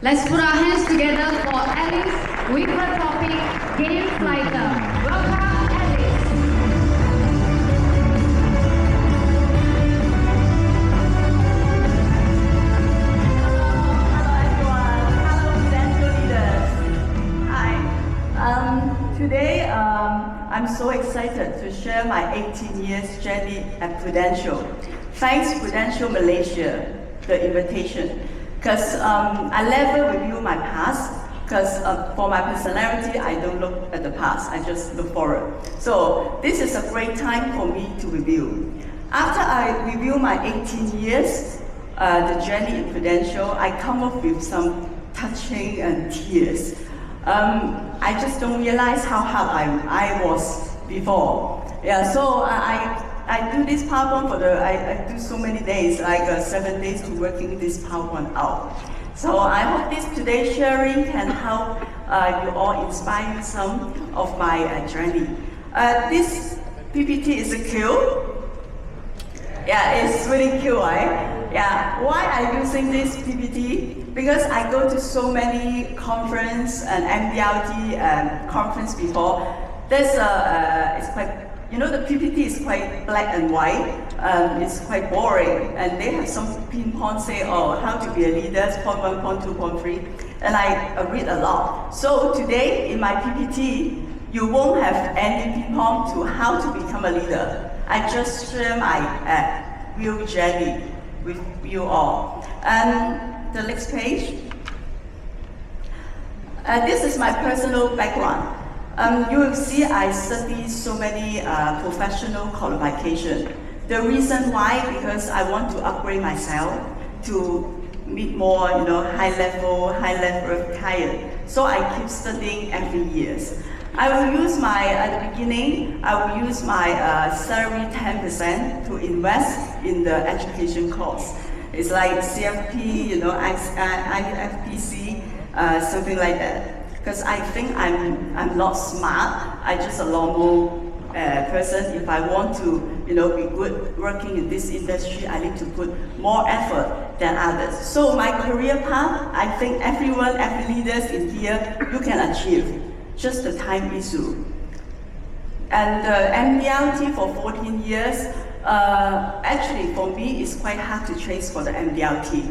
Let's put our hands together for Alice with her topic, Game Fighter. Welcome, Alice. Hello everyone. Hello Prudential leaders. Hi. Today I'm so excited to share my 18 years journey at Prudential. Thanks Prudential Malaysia, the invitation. Because I never review my past, because for my personality, I don't look at the past, I just look forward. So this is a great time for me to review. After I review my 18 years, the journey in Prudential, I come up with some touching and tears. I just don't realize how hard I was before. Yeah, so I do this PowerPoint for I do so many days, like 7 days to working this PowerPoint out. So I hope this today's sharing can help you all inspire some of my journey. This PPT is cute. Yeah, it's really cute, right? Yeah, why I'm using this PPT? Because I go to so many conference and MDRT conference before. There's it's quite, you know, the PPT is quite black and white. It's quite boring, and they have some pinpoint say, oh, how to be a leader, point 1, point 2, point 3, and I read a lot. So today in my PPT, you won't have any pinpoint to how to become a leader. I just share my real journey with you all. And the next page. This is my personal background. You will see I study so many professional qualifications. The reason why, because I want to upgrade myself to meet more, high level client. So I keep studying every year. I will use at the beginning, I will use my salary 10% to invest in the education course. It's like CFP, IFPC, something like that. Because I think I'm not smart, I'm just a normal person. If I want to be good working in this industry, I need to put more effort than others. So my career path, I think every leaders in here, you can achieve. Just the time issue. And MDRT for 14 years, actually for me it's quite hard to trace for the MDRT.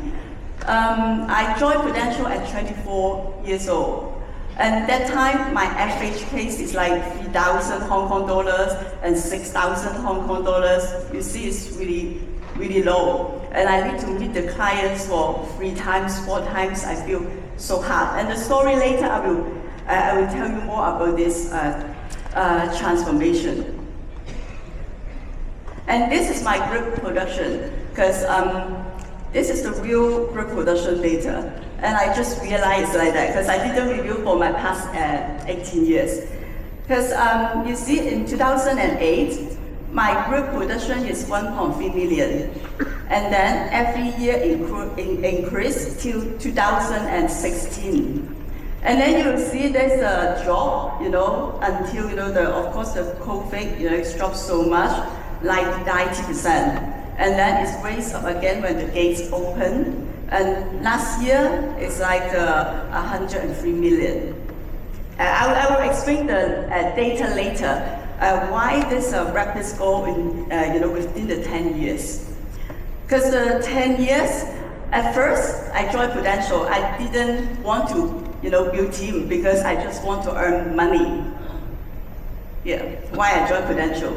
I joined Prudential at 24 years old. And that time, my average case is like 3,000 Hong Kong dollars and 6,000 Hong Kong dollars. You see, it's really, really low. And I need to meet the clients for 3 times, 4 times. I feel so hard. And the story later, I will tell you more about this transformation. And this is my group production, because this is the real group production data. And I just realized like that, because I didn't review for my past 18 years. Because you see, in 2008, my group production is 1.3 million. And then every year increased till 2016. And then you will see there's a drop, until, of course, the COVID, it's dropped so much, like 90%. And then it's raised up again when the gates open. And last year, it's like 103 million. I will explain the data later, why this rapid growth within the 10 years. Because the 10 years, at first, I joined Prudential. I didn't want to build team, because I just want to earn money. Yeah, why I joined Prudential?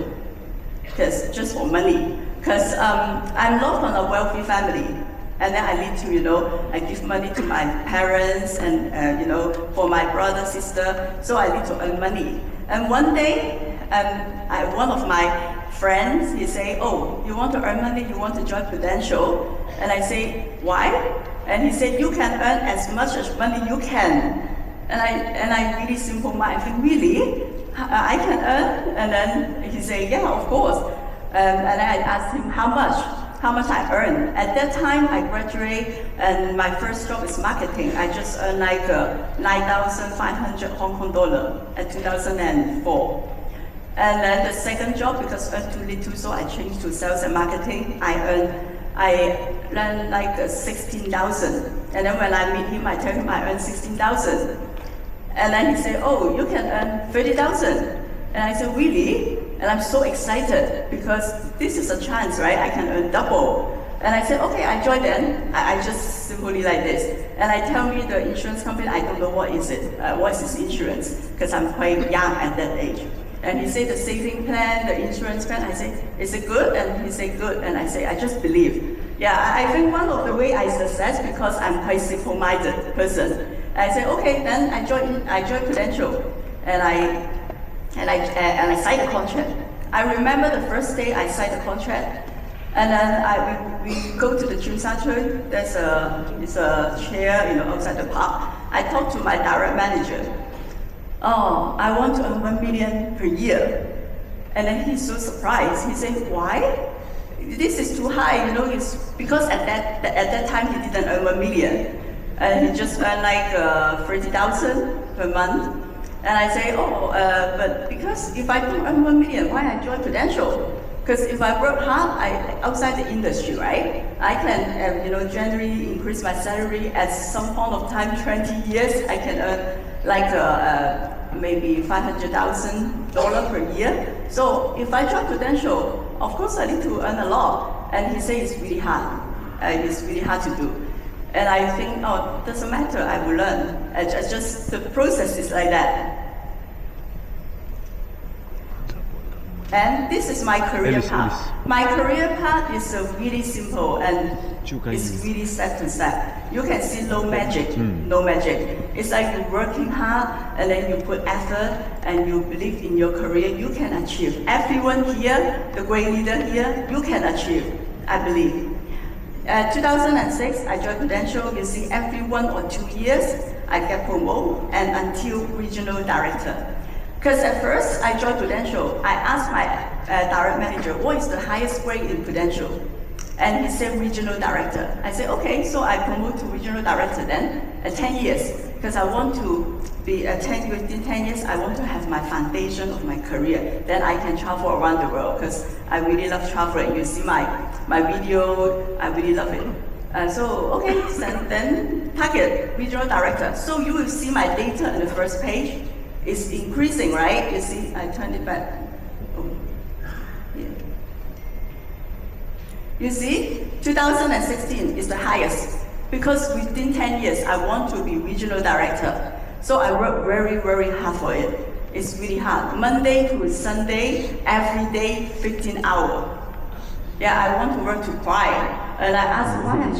Because just for money. Because I'm not from a wealthy family. And then I need to, I give money to my parents and, for my brother, sister, so I need to earn money. And one day, one of my friends, he say, oh, you want to earn money, you want to join Prudential? And I say, why? And he said, you can earn as much as money you can. And I really simple mind, I think, really? I can earn? And then he say, yeah, of course. And I asked him, how much I earn. At that time, I graduated, and my first job is marketing. I just earned like 9,500 Hong Kong dollar at 2004. And then the second job, because I earned too little, so I changed to sales and marketing. I earned I earn like 16,000. And then when I meet him, I tell him I earn 16,000. And then he said, oh, you can earn 30,000. And I said, really? And I'm so excited because this is a chance, right? I can earn double. And I said, okay, I joined then. I just simply like this. And I tell me the insurance company, I don't know what is it, what is this insurance? Because I'm quite young at that age. And he said the saving plan, the insurance plan. I say, is it good? And he said, good. And I say, I just believe. Yeah, I think one of the way I success because I'm quite simple-minded person. I said, okay, then I joined Prudential, and I signed a contract. I remember the first day I signed the contract, and then we go to the Tsim Sha Tsui. There's a chair, outside the park. I talked to my direct manager. Oh, I want to earn 1 million per year, and then he's so surprised. He said, why? This is too high, it's because at that time he didn't earn 1 million. And he just earned like 30,000 per month. And I say, but because if I don't earn 1 million, why I join Prudential? Because if I work hard, outside the industry, right? I can, generally increase my salary at some point of time, 20 years, I can earn like maybe $500,000 per year. So if I join Prudential, of course I need to earn a lot. And he says it's really hard. It's really hard to do. And I think, doesn't matter, I will learn. Just the process is like that. And this is my career path. My career path is really simple and it's really step to step. You can see no magic, no magic. It's like you're working hard and then you put effort and you believe in your career, you can achieve. Everyone here, the great leader here, you can achieve, I believe. 2006, I joined Prudential. You see, every 1 or 2 years, I get promoted and until regional director. Because at first, I joined Prudential, I asked my direct manager, what is the highest grade in Prudential? And he said regional director. I said, okay, so I promoted to regional director then at 10 years. Because I want to be within 10 years, I want to have my foundation of my career. Then I can travel around the world because I really love traveling. You see my video, I really love it. So, okay, then target, regional director. So you will see my data on the first page. It's increasing, right? You see, I turned it back. Oh, yeah. You see, 2016 is the highest. Because within 10 years, I want to be regional director. So I work very, very hard for it. It's really hard. Monday to Sunday, every day, 15 hours. Yeah, I want to work to cry. And I asked why I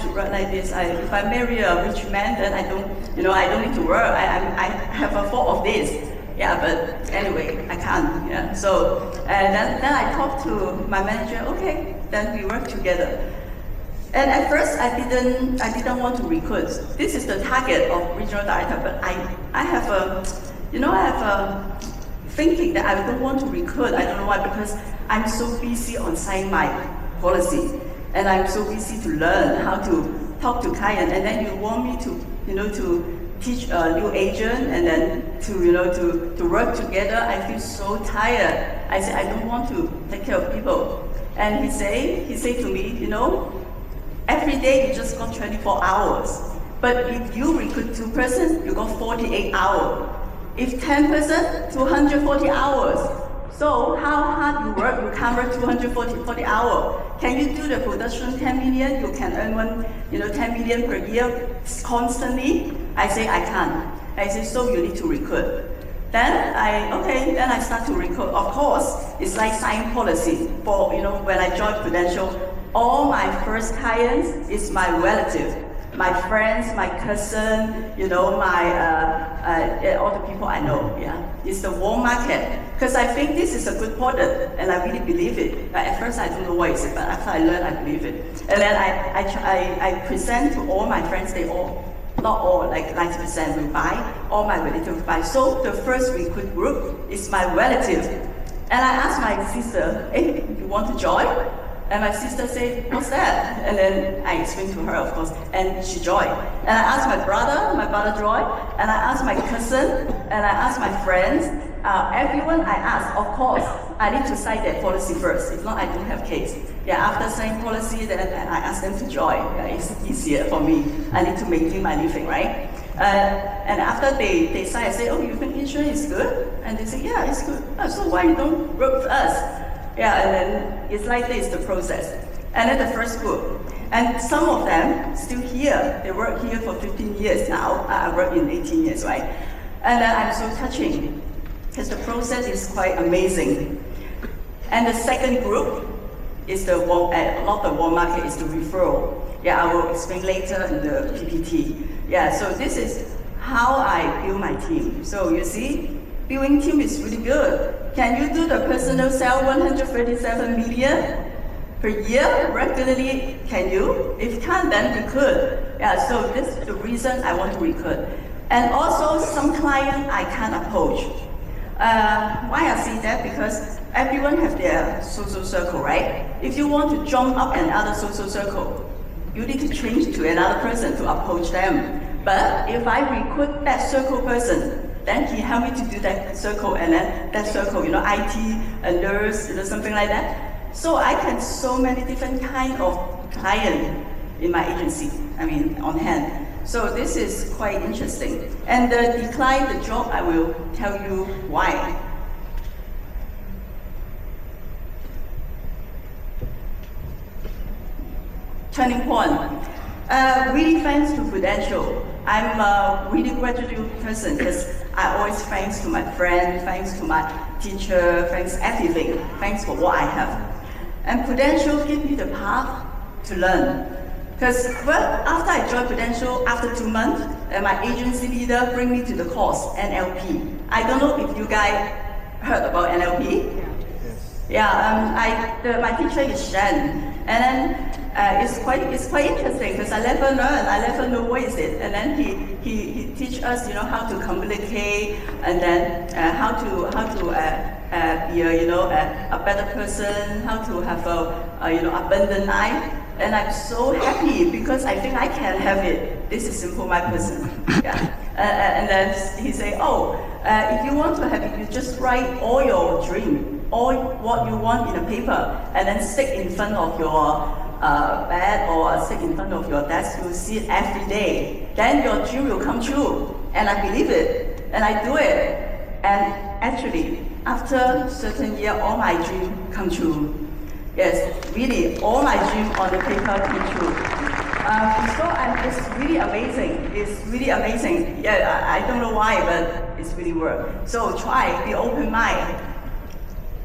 should work like this. If I marry a rich man, then I don't need to work. I have a thought of this. Yeah, but anyway, I can't. Yeah. So and then I talked to my manager. Okay, then we work together. And at first, I didn't want to recruit. This is the target of regional director, but I have a thinking that I don't want to recruit. I don't know why, because I'm so busy on signing my policy, and I'm so busy to learn how to talk to client. And then you want me to teach a new agent, and then to work together. I feel so tired. I said I don't want to take care of people. And he say to me, every day you just got 24 hours. But if you recruit 2 persons, you got 48 hours. If 10 persons, 240 hours. So how hard you work, you can't work 240 hours. Can you do the production 10 million? You can earn 10 million per year constantly? I say I can't. I say, so you need to recruit. Then I start to recruit. Of course, it's like signing policy. For when I joined Prudential, all my first clients is my relative, my friends, my cousin, all the people I know. Yeah, it's the warm market because I think this is a good product and I really believe it. But at first I don't know what is it, but after I learn, I believe it. And then I present to all my friends. They all, not all, like 90% will buy. All my relatives buy. So the first recruit group is my relative, and I asked my sister, "Hey, you want to join?" And my sister said, what's that? And then I explained to her, of course, and she joined. And I asked my brother joined, and I asked my cousin, and I asked my friends, everyone I ask, of course, I need to sign their policy first. If not, I don't have case. Yeah, after signing policy, then I ask them to join. It's easier for me. I need to maintain my living, right? And after they sign, I say, oh, you think insurance is good? And they say, yeah, it's good. Oh, so why you don't work with us? Yeah, and then it's like this, the process. And then the first group. And some of them still here. They work here for 15 years now. I work in 18 years, right? And I'm so touching because the process is quite amazing. And the second group is the not the warm market, is the referral. Yeah, I will explain later in the PPT. Yeah, so this is how I build my team. So you see, building team is really good. Can you do the personal sale 137 million per year regularly? Can you? If you can't, then you could. Yeah, so this is the reason I want to recruit. And also some client I can't approach. Why I say that? Because everyone have their social circle, right? If you want to jump up another social circle, you need to change to another person to approach them. But if I recruit that circle person, then he help me to do that circle, and then that circle, IT, a nurse, something like that. So I can so many different kind of client in my agency, on hand. So this is quite interesting. And the decline the job, I will tell you why. Turning point. Really thanks to Prudential. I'm a really grateful person because I always thanks to my friend, thanks to my teacher, thanks everything, thanks for what I have. And Prudential gave me the path to learn. Because after I joined Prudential, after 2 months, my agency leader bring me to the course, NLP. I don't know if you guys heard about NLP. Yeah, my teacher is Shen. And then it's quite interesting because I never learned, I never know what is it. And then he teach us, how to communicate, and then how to be a better person, how to have a abundant life. And I'm so happy because I think I can have it. This is simple, my person. Yeah. And then he say, if you want to have it, you just write all your dream, all what you want in a paper, and then stick in front of your bed or stick in front of your desk. You see it every day. Then your dream will come true. And I believe it, and I do it. And actually, after a certain year, all my dreams come true. Yes, really, all my dreams on the paper come true. It's really amazing. It's really amazing. Yeah, I don't know why, but it's really work. So try, be open mind.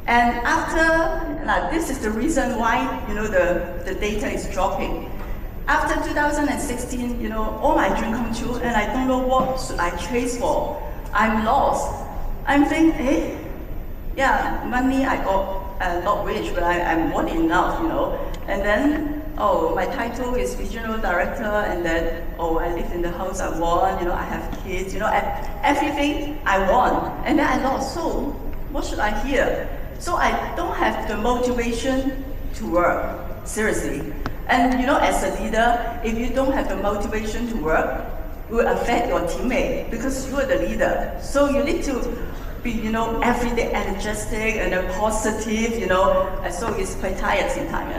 And after, this is the reason why, the data is dropping. After 2016, all my dreams come true, and I don't know what should I chase for. I'm lost. I'm thinking, money I got. Not rich, but I'm more than enough, And then, my title is regional director, and then, I live in the house I want, I have kids, everything I want. And then I lost, so what should I hear? So I don't have the motivation to work, seriously. And as a leader, if you don't have the motivation to work, it will affect your teammate because you are the leader. So you need to be, every day energetic and positive, and so it's quite tired sometimes.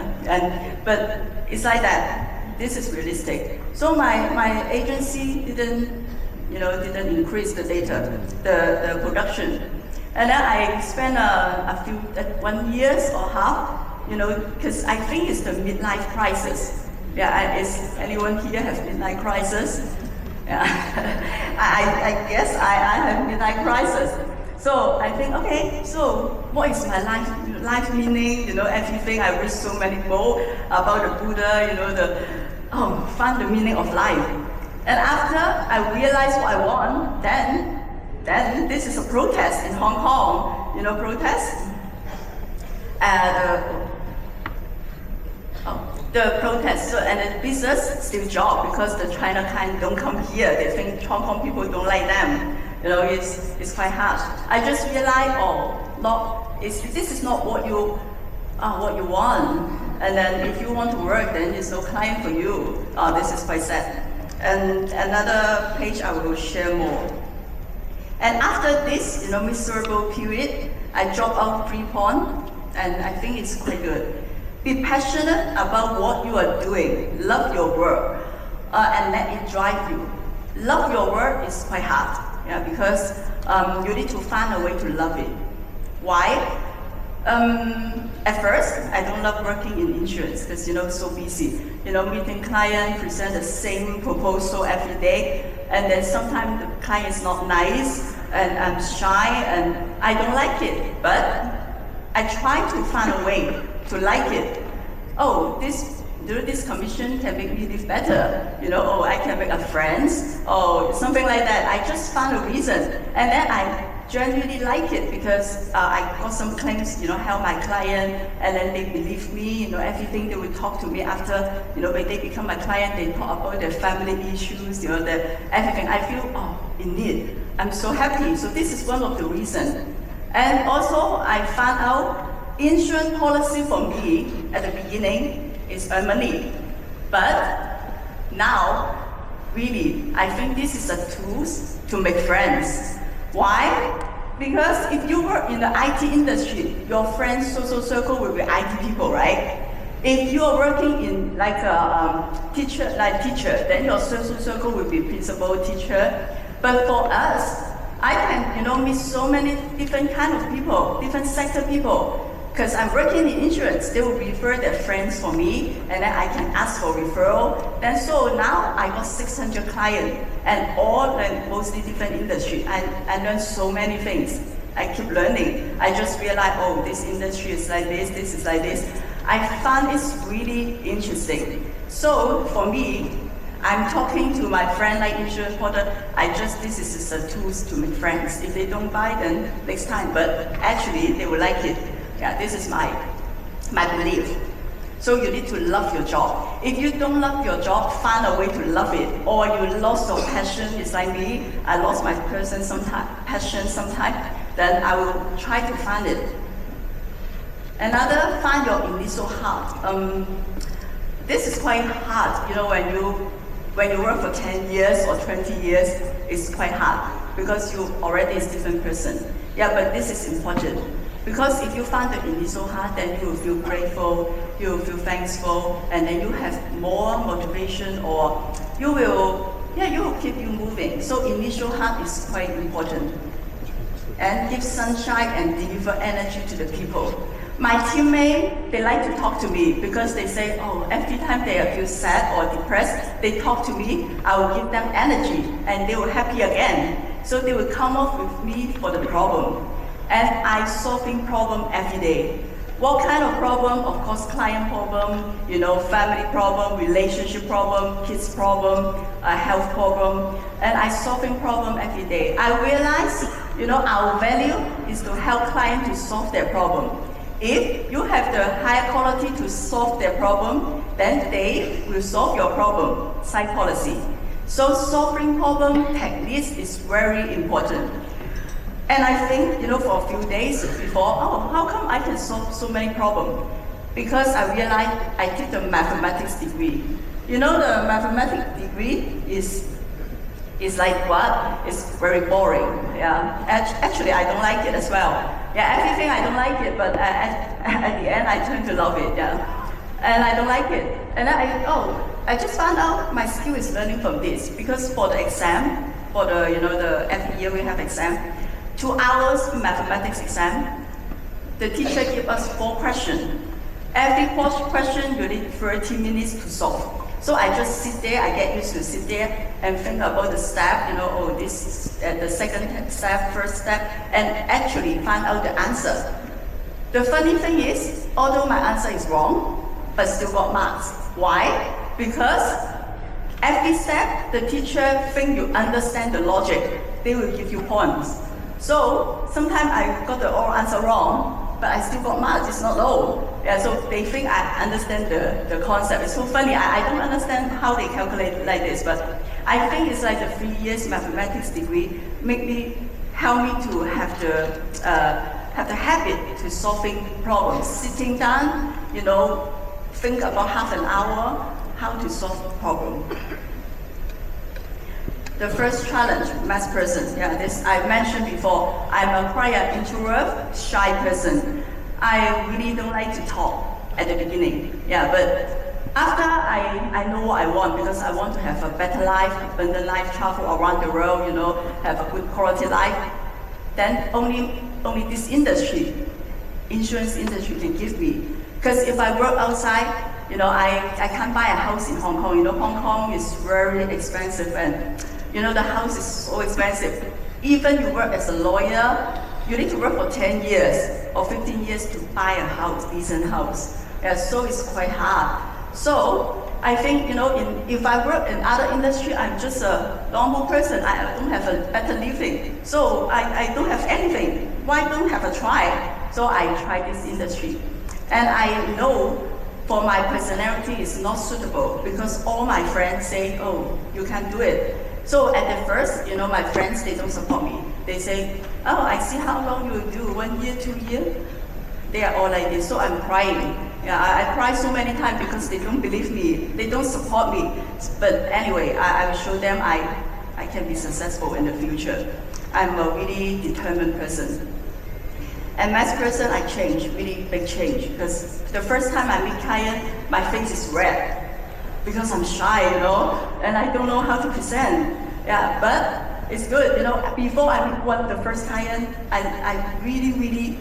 But it's like that. This is realistic. So my agency didn't increase the data, the production, and then I spent a few 1 year or half, because I think it's the midlife crisis. Yeah, is anyone here have midlife crisis? Yeah, I guess I have midlife crisis. So I think, okay, so what is my life meaning? Everything. I read so many books about the Buddha. Find the meaning of life. And after I realized what I want, then this is a protest in Hong Kong. Protest. The protest. So, and the business still job because the China kind don't come here. They think Hong Kong people don't like them. It's quite harsh. I just realized, this is not what you want. And then if you want to work, then there's no client for you. This is quite sad. And another page I will share more. And after this, miserable period, I dropped out pre-pon, and I think it's quite good. Be passionate about what you are doing. Love your work, and let it drive you. Love your work is quite hard, because you need to find a way to love it. Why? At first, I don't love working in insurance because it's so busy. Meeting client, present the same proposal every day, and then sometimes the client is not nice, and I'm shy, and I don't like it. But I try to find a way to like it. Oh, this commission can make me live better. Oh, I can make a friends, or something like that. I just find a reason, and then I genuinely like it because I got some claims, help my client, and then they believe me, everything they will talk to me after, when they become my client, they talk about their family issues, everything. I feel, in need. I'm so happy. So this is one of the reasons. And also, I found out insurance policy for me at the beginning is earn money. But now, really, I think this is a tool to make friends. Why? Because if you work in the IT industry, your friends' social circle will be IT people, right? If you are working in like a teacher, then your social circle will be principal, teacher. But for us, I can meet so many different kind of people, different sector people. Because I'm working in insurance, they will refer their friends for me, and then I can ask for referral. And so now I got 600 clients, and all mostly different industry. I learned so many things. I keep learning. I just realized, oh, this industry is like this is like this. I found it's really interesting. So for me, I'm talking to my friend like insurance portal. This is just a tool to make friends. If they don't buy, then next time. But actually, they will like it. Yeah, this is my belief. So you need to love your job. If you don't love your job, find a way to love it. Or you lost your passion, it's like me. I lost my passion sometime. Then I will try to find it. Another, find your initial heart. This is quite hard. When you work for 10 years or 20 years, it's quite hard because you already is a different person. Yeah, but this is important. Because if you find the initial heart, then you will feel grateful, you will feel thankful, and then you have more motivation, or you will keep you moving. So initial heart is quite important. And give sunshine and deliver energy to the people. My teammates, they like to talk to me because they say, oh, every time they feel sad or depressed, they talk to me, I will give them energy, and they will happy again. So they will come up with me for the problem. And I solving problem every day. What kind of problem? Of course, client problem, family problem, relationship problem, kids problem, health problem, and I solving problem every day. I realize, our value is to help client to solve their problem. If you have the higher quality to solve their problem, then they will solve your problem. Side policy. So solving problem techniques is very important. And I think, for a few days before, how come I can solve so many problems? Because I realized I took the mathematics degree. The mathematics degree is like what? It's very boring. Yeah. Actually, I don't like it as well. Yeah, everything I don't like it, but at the end I turn to love it. Yeah. And I don't like it. And I just found out my skill is learning from this, because for the exam, for the every year we have exam. 2 hours mathematics exam, the teacher gave us 4 questions. Every question you need 30 minutes to solve. So I just sit there, I get used to sit there and think about the step, this is the second step, first step, and actually find out the answer. The funny thing is, although my answer is wrong, but still got marks. Why? Because every step, the teacher think you understand the logic, they will give you points. So sometimes I got the oral answer wrong, but I still got marks, it's not low. Yeah, so they think I understand the concept. It's so funny, I don't understand how they calculate it like this, but I think it's like the 3 years mathematics degree help me to have the habit to solving problems. Sitting down, think about half an hour how to solve a problem. the first challenge, math person. Yeah, this I mentioned before. I'm a quiet, introvert, shy person. I really don't like to talk at the beginning. Yeah, but after I know what I want, because I want to have a better life, abundant life, travel around the world, you know, have a good quality life, then only this industry, insurance industry, can give me. Because if I work outside, you know, I can't buy a house in Hong Kong. You know, Hong Kong is very expensive, and you know, the house is so expensive. Even you work as a lawyer, you need to work for 10 years or 15 years to buy a house, decent house. Yeah, so it's quite hard. So I think, you know, if I work in other industry, I'm just a normal person. I don't have a better living. So I don't have anything. Why don't have a try? So I try this industry. And I know for my personality is not suitable because all my friends say, oh, you can't do it. So at the first, you know, my friends, they don't support me. They say, oh, I see how long you will do, 1 year, 2 years. They are all like this, so I'm crying. Yeah, I cry so many times because they don't believe me, they don't support me. But anyway, I will show them I can be successful in the future. I'm a really determined person. And math person, I changed, really big change. Because the first time I meet client, my face is red. Because I'm shy, you know, and I don't know how to present. Yeah, but it's good, you know. Before I meet the first client, I really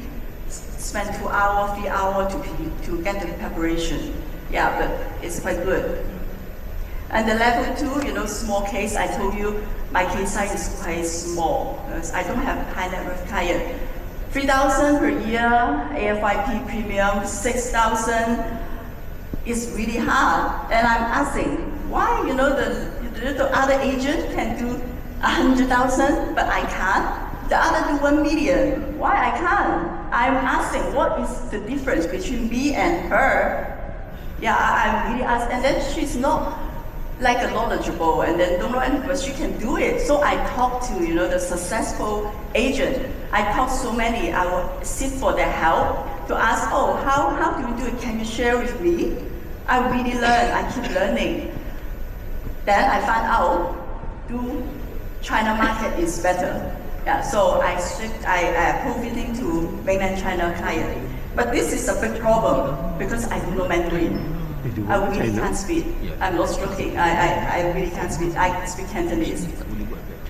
spent 2 hours, 3 hours to get the preparation. Yeah, but it's quite good. And the level 2, you know, small case, I told you, my case size is quite small because I don't have high net worth client. 3,000 per year, AFYP premium, 6,000 is really hard. And I'm asking, why, you know, the other agent can do 100,000, but I can't? The other do 1 million, why I can't? I'm asking, what is the difference between me and her? Yeah, I'm really asking, and then she's not like a knowledgeable, and then don't know anything, but she can do it. So I talk to, you know, the successful agent. I talk so many, I will seek for their help to ask, oh, how do you do it? Can you share with me? I really learn, I keep learning. Then I find out, do China market is better. Yeah, so I approve it to mainland China client. But this is a big problem because I don't know Mandarin. I really can't speak. I'm not joking. I really can't speak. I speak Cantonese.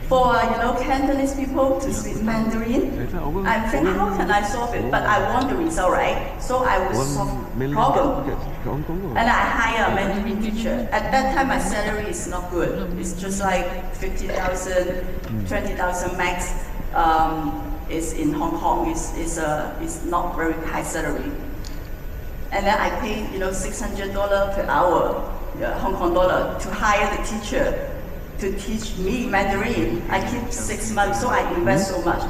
For, you know, Cantonese people to speak Mandarin, I think, how can I solve it? But I want the result, right? So I will solve the problem. And I hire a Mandarin teacher. At that time, my salary is not good. It's just like 50,000, 20,000 max. Is in Hong Kong. Is not very high salary. And then I pay, you know, $600 per hour, Hong Kong dollar, to hire the teacher to teach me Mandarin. I keep 6 months, so I invest so much.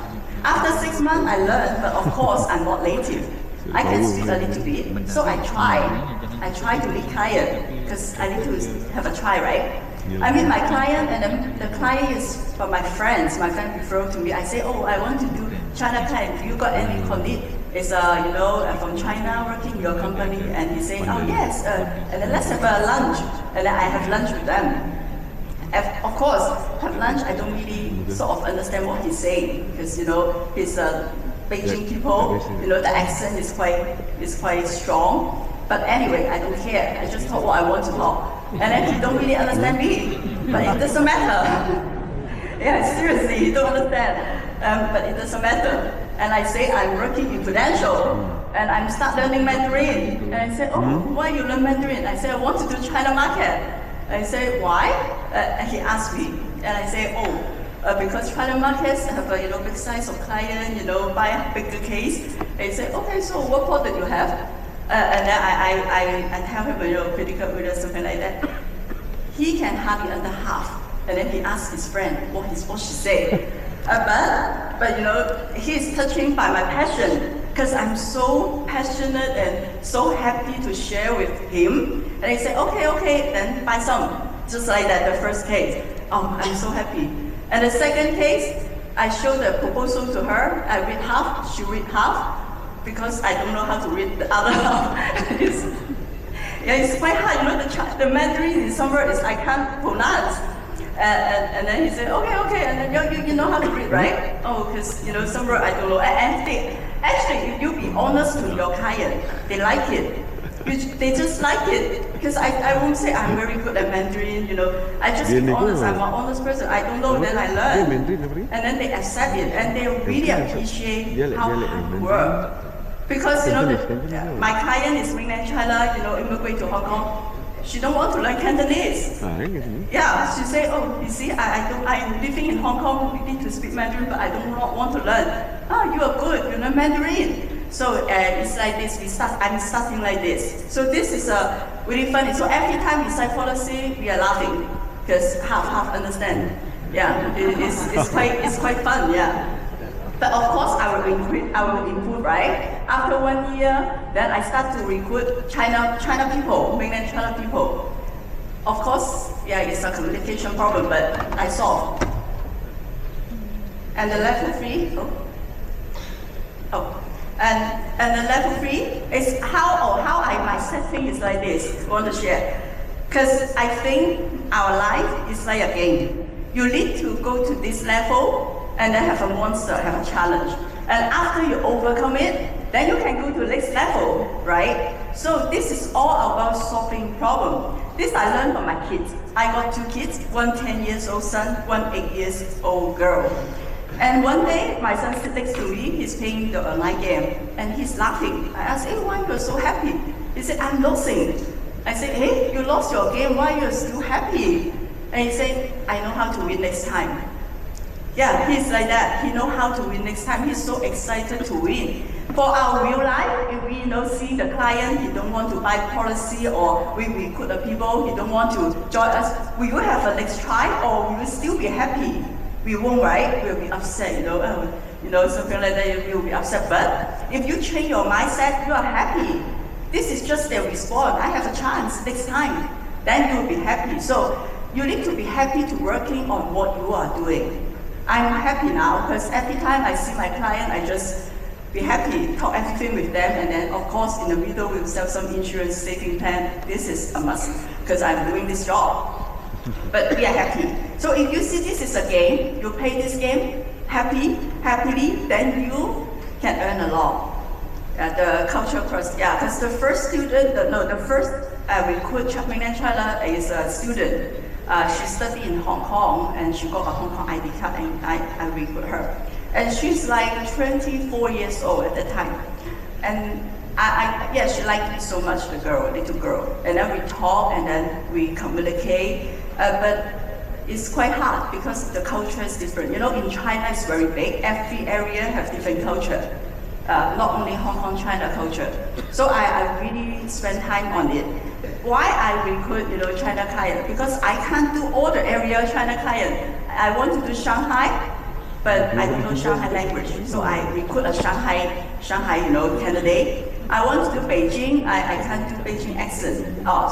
After 6 months, I learned, but of course, I'm not native. I can speak a little bit, so I try to meet client, because I need to have a try, right? I meet my client, and then the client is from my friends. My friend referred to me. I say, oh, I want to do China client. Do you got any colleague? Is you know, from China working in your company? And he say, oh yes, and then let's have a lunch. And then I have lunch with them. Of course, have lunch, I don't really sort of understand what he's saying, because, you know, he's Beijing people, you know, the accent is quite strong. But anyway, I don't care. I just talk what I want to talk. And then he don't really understand me, but it doesn't matter. Yeah, seriously, he don't understand. But it doesn't matter. And I say I'm working in Prudential, and I'm start learning Mandarin. And I say, oh, why you learn Mandarin? I say, I want to do China market. I say, why? And he asked me, and I say, oh, because China markets have a, you know, big size of client, you know, buy a bigger case. And he say, okay, so what product you have? And then I tell him, you know, critical reader, something like that. He can hardly under half. And then he asked his friend what she said. But you know, he's touching by my passion, because I'm so passionate and so happy to share with him. And he said, okay, then buy some. Just like that, the first case. Oh, I'm so happy. And the second case, I show the proposal to her. I read half, she read half, because I don't know how to read the other half. It's quite hard, you know, the Mandarin in somewhere is I can't pronounce. And then he said, okay, and then you know how to read, right? Oh, because some word I don't know. And actually, if you be honest to your client, they like it. They just like it because I won't say I'm very good at Mandarin. I just be honest. I'm an honest person. I don't know, then I learn, and then they accept it, and they really appreciate how hard you work. Because my client is mainland China, immigrate to Hong Kong. She don't want to learn Cantonese. Yeah, she say, oh, you see, I'm living in Hong Kong. We need to speak Mandarin, but I don't want to learn. Oh, you are good. You know Mandarin. So it's like this. I'm starting like this. So this is really funny. So every time we cite policy, we are laughing because half understand. Yeah, it's quite fun. Yeah. But of course, I will improve, right? After 1 year, then I start to recruit China people, mainland China people. Of course, yeah, it's a communication problem, but I solve. And the level 3, and the level 3 is how my setting is like this. I want to share, because I think our life is like a game. You need to go to this level. And then have a monster, have a challenge. And after you overcome it, then you can go to the next level, right? So this is all about solving problem. This I learned from my kids. I got 2 kids, one 10 years old son, one 8 years old girl. And one day, my son sits next to me, he's playing the online game, and he's laughing. I asked, hey, why you're so happy? He said, I'm losing. I said, hey, you lost your game, why you're still happy? And he said, I know how to win next time. Yeah, he's like that. He knows how to win next time. He's so excited to win. For our real life, if we see the client, he don't want to buy policy, or we recruit the people, he don't want to join us, we will have a next try, or we will still be happy. We won't, right? We'll be upset, something like that, we will be upset. But if you change your mindset, you are happy. This is just their response. I have a chance next time. Then you will be happy. So you need to be happy to working on what you are doing. I'm happy now because every time I see my client, I just be happy, talk everything with them, and then of course in the middle we'll sell some insurance saving plan. This is a must because I'm doing this job. But we are happy. So if you see this is a game, you play this game happily, then you can earn a lot. The culture cross, because the first student, the first recruit mainland China is a student. She studied in Hong Kong and she got a Hong Kong ID card, and I recruit her. And she's like 24 years old at the time. And she liked me so much, little girl. And then we talk and then we communicate. But it's quite hard because the culture is different. In China it's very big. Every area has different culture. Not only Hong Kong, China culture. So I really spend time on it. Why I recruit, China client? Because I can't do all the area China client. I want to do Shanghai, but I don't know Shanghai language. So I recruit a Shanghai, candidate. I want to do Beijing. I can't do Beijing accent.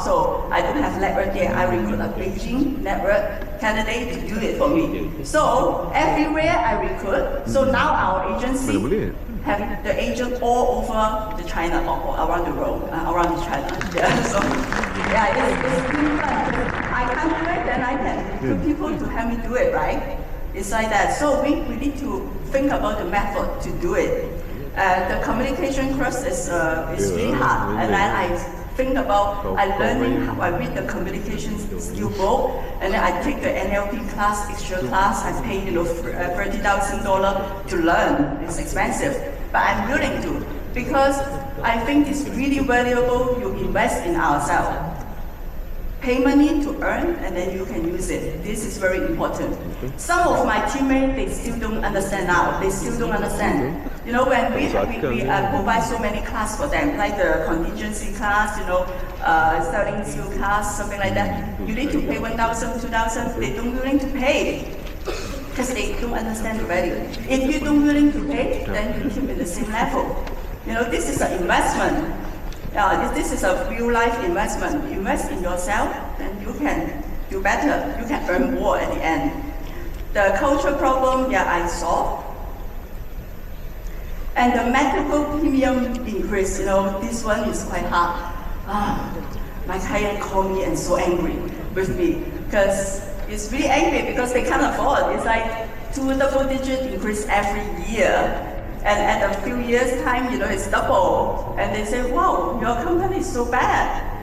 So I don't have network there. I recruit a Beijing network candidate to do it for me. So everywhere I recruit. So now our agency have the agent all over the China, or around the world, around China. Yeah, so it's really fun. I can't do it, then I can do people to help me do it, right? It's like that. So we need to think about the method to do it. The communication course is really hard, and then I think about learning how I read the communication skill book, and then I take the NLP class, extra class. I pay $30,000 to learn. It's expensive, but I'm willing to because I think it's really valuable. You invest in ourselves. Pay money to earn, and then you can use it. This is very important. Some of my teammates, they still don't understand now. They still don't understand. When we provide so many classes for them, like the contingency class, selling skill class, something like that. You need to pay 1,000, 2,000. They don't willing to pay because they don't understand the value. If you don't willing to pay, then you keep in the same level. This is an investment. This is a real life investment. Invest in yourself, then you can do better. You can earn more at the end. The culture problem, I solved. And the medical premium increase, this one is quite hard. My client called me and so angry with me because is really angry because they can't afford. It's like 2 double-digit increase every year. And at a few years' time, it's double. And they say, wow, your company is so bad.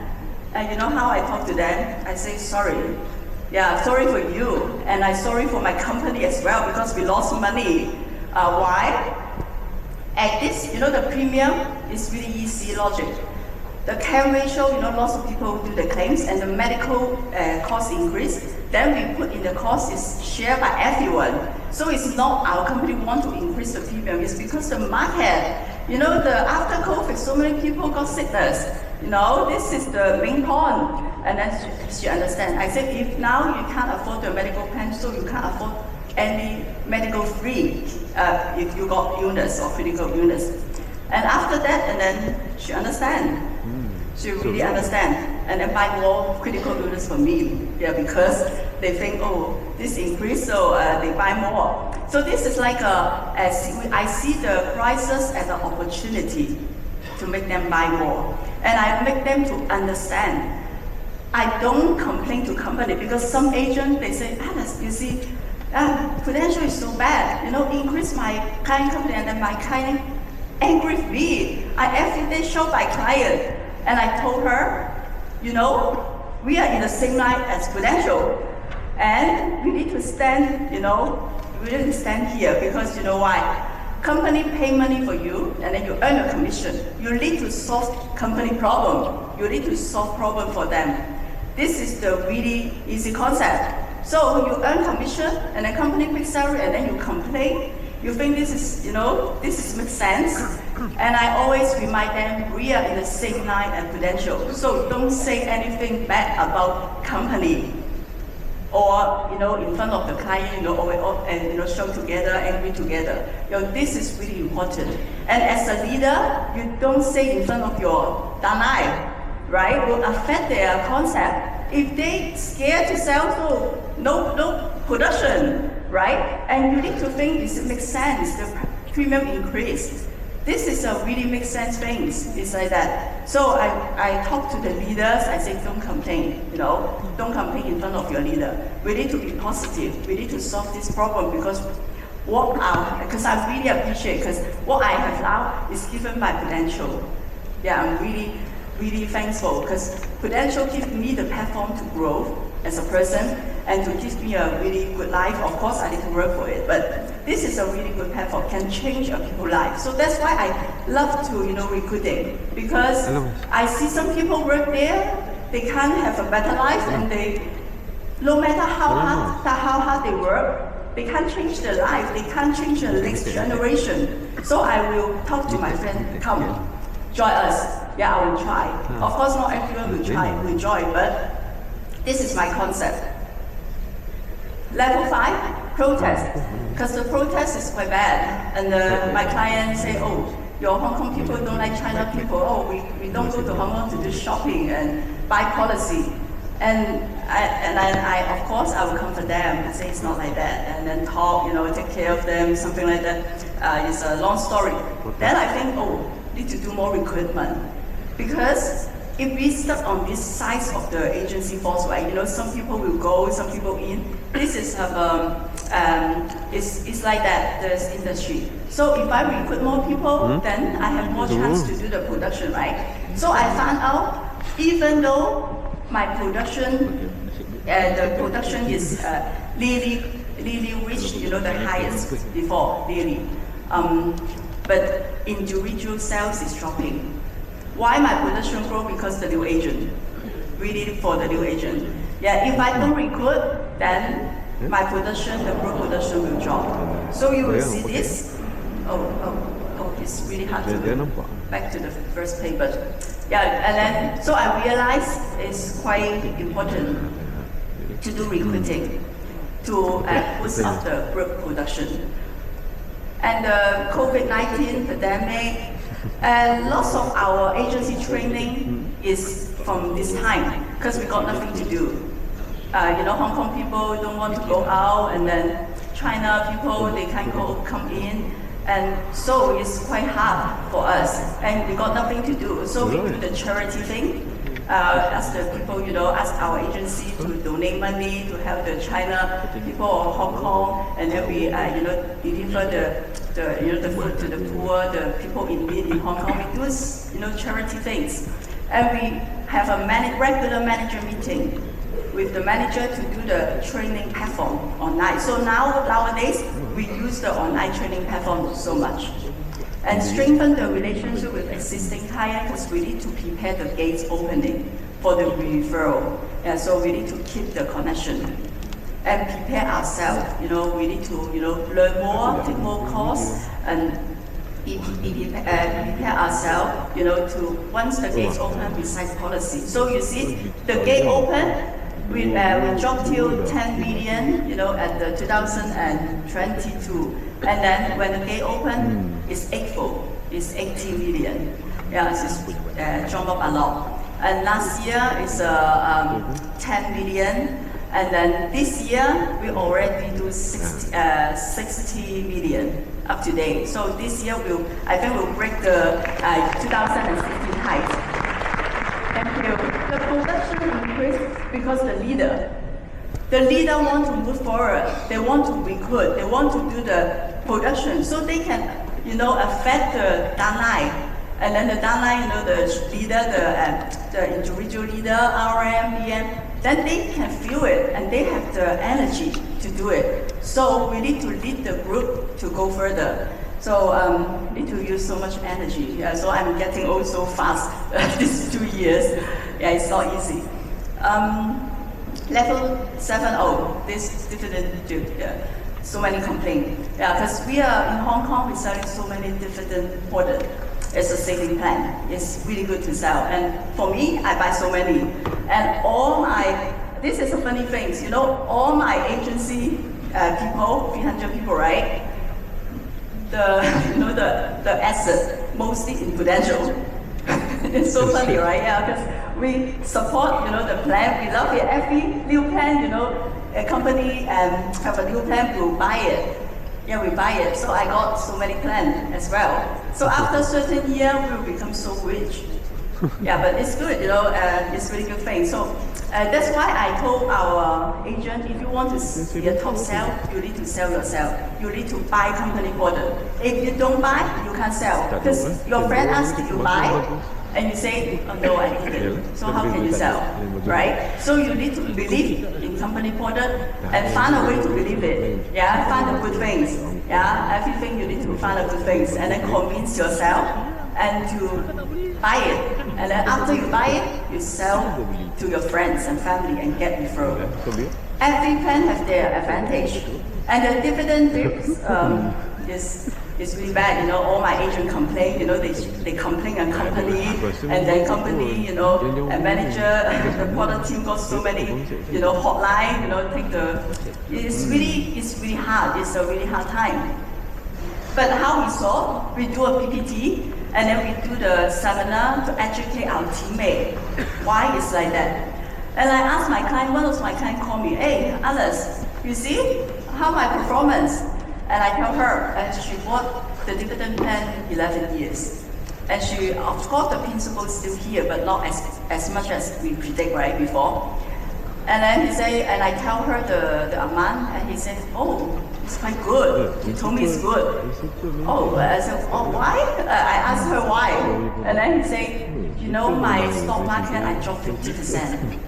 And you know how I talk to them? I say, sorry. Yeah, sorry for you. And I'm sorry for my company as well because we lost money. Why? At this, the premium is really easy logic. The care ratio, lots of people do the claims and the medical cost increase. Then we put in the cost is shared by everyone. So it's not our company want to increase the premium. It's because the market, after COVID, so many people got sickness. This is the main point. And then she understand. I said, if now you can't afford the medical plan, so you can't afford any medical free if you got illness or critical illness. And after that, and then she understand. She really understand. And then buy more critical illness for me. Yeah, because they think, oh, this increase, so they buy more. So this is like I see the crisis as an opportunity to make them buy more. And I make them to understand. I don't complain to company because some agent, they say, Alice, you see, Prudential is so bad. Increase my client company and then my client angry with me. I every day show my client. And I told her, we are in the same line as Prudential. And we need to stand, we need to stand here because why? Company pay money for you and then you earn a commission. You need to solve company problem. You need to solve problem for them. This is the really easy concept. So you earn commission and then company makes salary and then you complain. You think this is makes sense? And I always remind them, we are in the same line as Prudential. So don't say anything bad about company. Or, in front of the client, and show together, angry together. This is really important. And as a leader, you don't say in front of your danai, right? Will affect their concept. If they scared to sell, so no production, right? And you need to think this makes sense, the premium increase. This is a really makes sense things. It's like that. So I talk to the leaders, I say don't complain, don't complain in front of your leader. We need to be positive. We need to solve this problem because because I really appreciate because what I have now is given by Prudential. Yeah, I'm really, really thankful because Prudential gives me the platform to grow as a person and to give me a really good life. Of course, I need to work for it, but this is a really good platform, can change a people's life. So that's why I love to, recruiting, because I see some people work there, they can't have a better life, and they, no matter how hard they work, they can't change their life, they can't change the next generation. So I will talk to my friend, come, join us. Yeah, I will try. Of course, not everyone will join, but this is my concept. Level 5, protest. Because the protest is quite bad. And my clients say, oh, your Hong Kong people don't like China people. Oh, we don't go to Hong Kong to do shopping and buy policy. And I of course, I will comfort them and say it's not like that. And then talk, take care of them, something like that. It's a long story. Then I think, oh, need to do more recruitment. Because if we start on this size of the agency force, right? Some people will go, some people in. This is it's like that. There's industry. So if I recruit more people, then I have more chance to do the production, right? So I found out, even though my production, the production is really reached, the highest before really, but individual sales is dropping. Why my production grow? Because the new agent, really for the new agent. Yeah, if I don't recruit, then my production, the group production will drop. So you will see this. Oh, it's really hard to back to the first page, but yeah, and then so I realized it's quite important to do recruiting to boost up the group production. And the COVID-19 pandemic. And lots of our agency training is from this time because we got nothing to do. Hong Kong people don't want to go out, and then China people, they can't come in. And so it's quite hard for us, and we got nothing to do. So we do the charity thing. ask the people, ask our agency to donate money to help the China people or Hong Kong, and then we, deliver the food to the poor, the people in need in Hong Kong. We do, charity things, and we have a regular manager meeting with the manager to do the training platform online. So nowadays, we use the online training platform so much. And strengthen the relationship with existing clients because we need to prepare the gates opening for the referral. Yeah, so we need to keep the connection and prepare ourselves. We need to learn more, take more course, and prepare ourselves. To once the gates open, we set policy. So you see, the gate open. We dropped till 10 million, at the 2022. And then when the gate open, it's eightfold, it's 80 million. Yeah, it's jumped up a lot. And last year it's 10 million. And then this year, we already do 60 million up to date. So this year, I think we'll break the 2016 height. Thank you. The production increased because the leader want to move forward. They want to recruit. They want to do the production so they can, affect the downline. And then the downline, the leader, the individual leader, RM, PM, then they can feel it and they have the energy to do it. So we need to lead the group to go further. So need to use so much energy. Yeah, so I'm getting old so fast these 2 years. Yeah, it's not easy. Level 7.0, this dividend, so many complaints. Yeah, because we are in Hong Kong, we're selling so many dividend products. It's a saving plan. It's really good to sell. And for me, I buy so many. And this is a funny thing, all my agency people, 300 people, right? The asset mostly in Prudential. It's so funny, right? Yeah, because we support, the plan. We love it. Every new plan, a company have a new plan, we'll buy it. Yeah, we buy it. So I got so many plans as well. So after a certain year, we'll become so rich. Yeah, but it's good, it's really good thing. So that's why I told our agent, if you want to be a top sell, you need to sell yourself. You need to buy company product. If you don't buy, you can't sell. Because your friend asks you to buy, and you say, oh no, I didn't. So how can you sell, right? So you need to believe in company product and find a way to believe it. Yeah, find the good things. Yeah, everything you need to find the good things and then convince yourself and to buy it. And then after you buy it, you sell to your friends and family and get referral. Every plan has their advantage. And the dividend is really bad. All my agents complain, they complain on company, and then company, a manager, the product team got so many, hotline, it's really hard. It's a really hard time. But how we solve? We do a PPT, and then we do the seminar to educate our teammate. Why it's like that? And I asked my client, one of my clients called me, hey, Alice, you see how my performance? And I tell her, and she bought the dividend plan 11 years. And she, of course, the principal is still here, but not as much as we predict right before. And then he say, and I tell her the amount, and he said, oh, it's quite good. He told me it's good. Oh, I said, oh, why? I asked her why. And then he said, my stock market, I dropped 50%.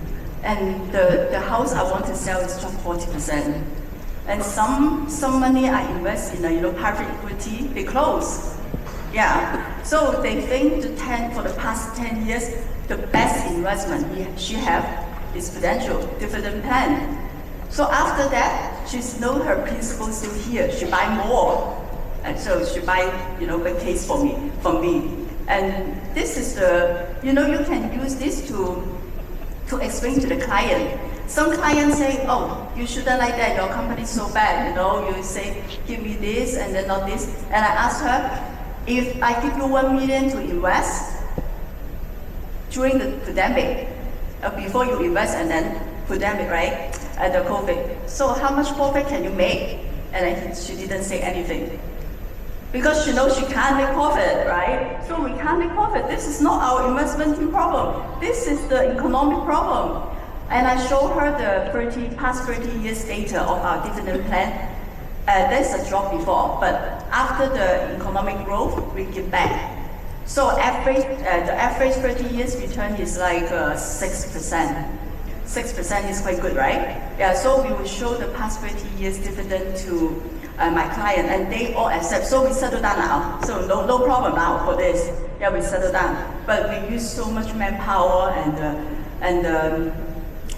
And the house I want to sell is dropped 40%. And some money I invest in private equity, they close. Yeah. So they think for the past 10 years, the best investment she have is Prudential dividend plan. So after that, she knows her principal still here. She buy more. And so she buy, big case from me. And this is you can use this to explain to the client. Some clients say, oh, you shouldn't like that, your company is so bad, you say, give me this and then not this. And I asked her, if I give you 1 million to invest during the pandemic, before you invest and then pandemic, right, at the COVID, so how much profit can you make? And she didn't say anything. because she knows she can't make profit, right? So we can't make profit. This is not our investment team problem. This is the economic problem. And I show her the past 30 years data of our dividend plan. There's a drop before, but after the economic growth, we give back. So the average 30 years return is like 6%. 6% is quite good, right? Yeah, so we will show the past 30 years dividend to my client, and they all accept. So we settle down now. So no problem now for this. Yeah, we settle down. But we use so much manpower and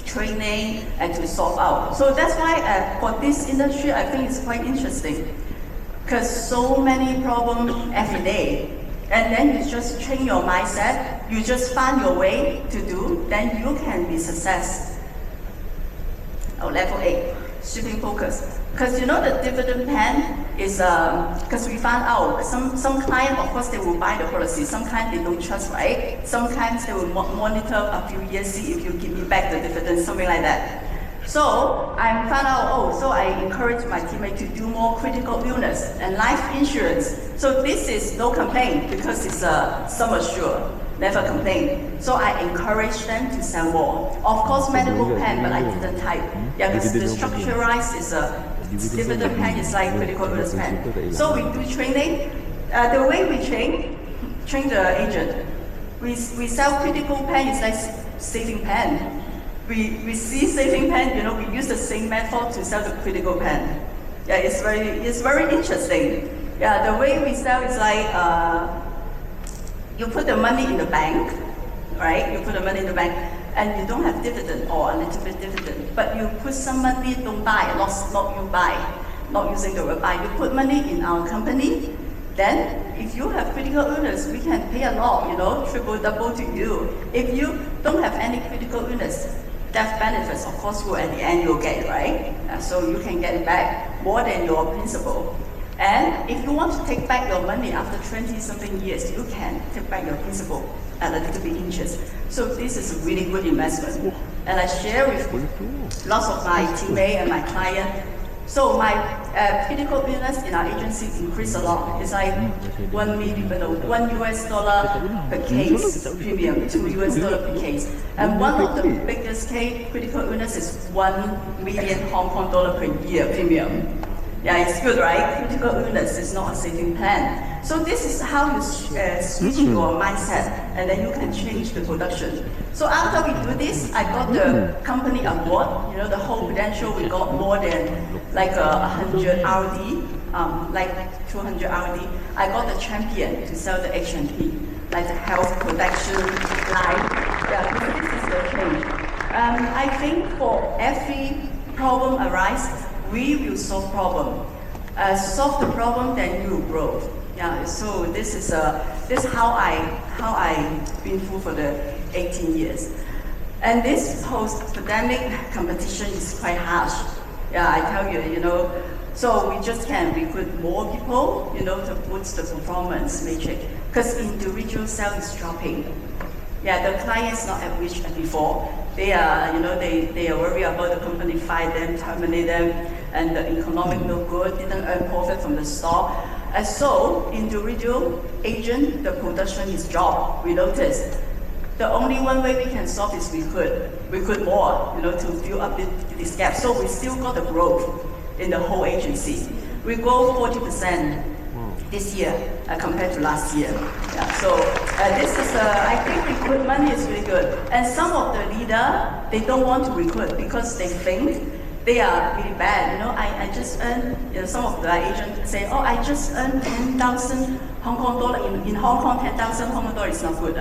training to solve out. So that's why for this industry, I think it's quite interesting, because so many problems every day. And then you just train your mindset, you just find your way to do, then you can be success. Oh, level 8, shifting focus. Because you know the dividend plan is, because we found out some clients, of course, they will buy the policy. Some clients they don't trust, right? Sometimes they will monitor a few years, see if you give me back the dividend, something like that. So I found out, so I encourage my teammate to do more critical illness and life insurance. So this is no complaint because it's sum assured, never complain. So I encourage them to sell more. Of course, medical plan, but I didn't type. Yeah, because the structurized is a dividend plan is like critical illness plan. So we do training. The way we train the agent. We sell critical plan is like saving plan. We see saving plan, you know, we use the same method to sell the critical plan. Yeah, it's very interesting. Yeah, the way we sell is like, you put the money in the bank, right? You put the money in the bank, and you don't have dividend or a little bit dividend, but you put some money, don't buy, not you buy, not using the word buy. You put money in our company, then if you have critical illness, we can pay a lot, you know, triple, double to you. If you don't have any critical illness, death benefits, of course, will at the end you'll get it, right? So you can get it back more than your principal. And if you want to take back your money after 20-something years, you can take back your principal at a little bit interest. So this is a really good investment. And I share with lots of my teammates and my client. So my critical illness in our agency increased a lot. It's like $1 US per case premium, $2 US per case. And one of the biggest case, critical illness is $1 million Hong Kong dollar per year premium. Yeah, it's good, right? Critical illness is not a saving plan. So this is how you switch your mindset, and then you can change the production. So after we do this, I got the company award. You know, the whole Prudential, we got more than like 100 RD, like 200 RD. I got the champion to sell the H&P, like the health protection, life. Yeah, this is the change. I think for every problem arise, we will solve problem. Solve the problem, then you will grow. Yeah. So this is how I been through for the 18 years. And this post-pandemic competition is quite harsh. Yeah, I tell you, you know. So we just can recruit more people, you know, to boost the performance matrix. Because individual sales is dropping. Yeah, the client is not as rich as before. They are, you know, they are worried about the company fire them, terminate them, and the economic no good, didn't earn profit from the stock. And so, individual agent, the production is dropped. We noticed. The only one way we can solve is recruit more, you know, to fill up this gap. So we still got the growth in the whole agency. We grow 40% this year compared to last year. Yeah, so this is, I think recruitment is really good. And some of the leaders, they don't want to recruit because they think they are really bad. You know, I just earned, you know, some of the agents say, oh, I just earned 10,000 Hong Kong dollar. In Hong Kong, 10,000 Hong Kong dollar is not good.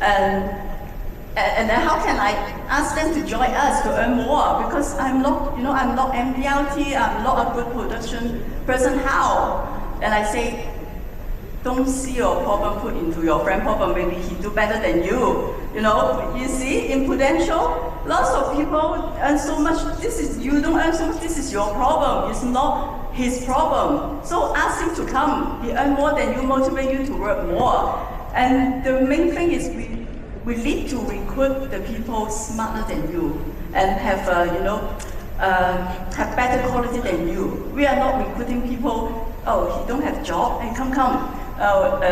And then how can I ask them to join us to earn more? Because I'm not, you know, I'm not MDLT, I'm not a good production person. How? And I say, don't see your problem put into your friend problem. Maybe he do better than you. You know, you see, in Prudential, lots of people earn so much. This is, you don't earn so much, this is your problem. It's not his problem. So ask him to come. He earn more than you, motivate you to work more. And the main thing is we need to recruit the people smarter than you and have, you know, have better quality than you. We are not recruiting people oh, he don't have job, and come. And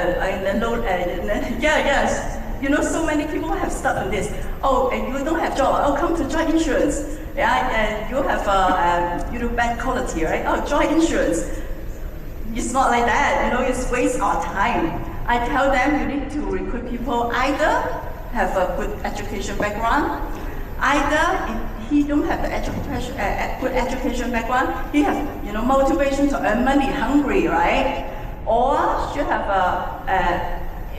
then, yes. You know, so many people have stuck on this. Oh, and you don't have job. Oh, come to joint insurance. Yeah, and you have bad quality, right? Oh, joint insurance. It's not like that. You know, it's waste our time. I tell them you need to recruit people either have a good education background, either if he don't have the good education background, he have motivation to earn money, hungry, right? Or should have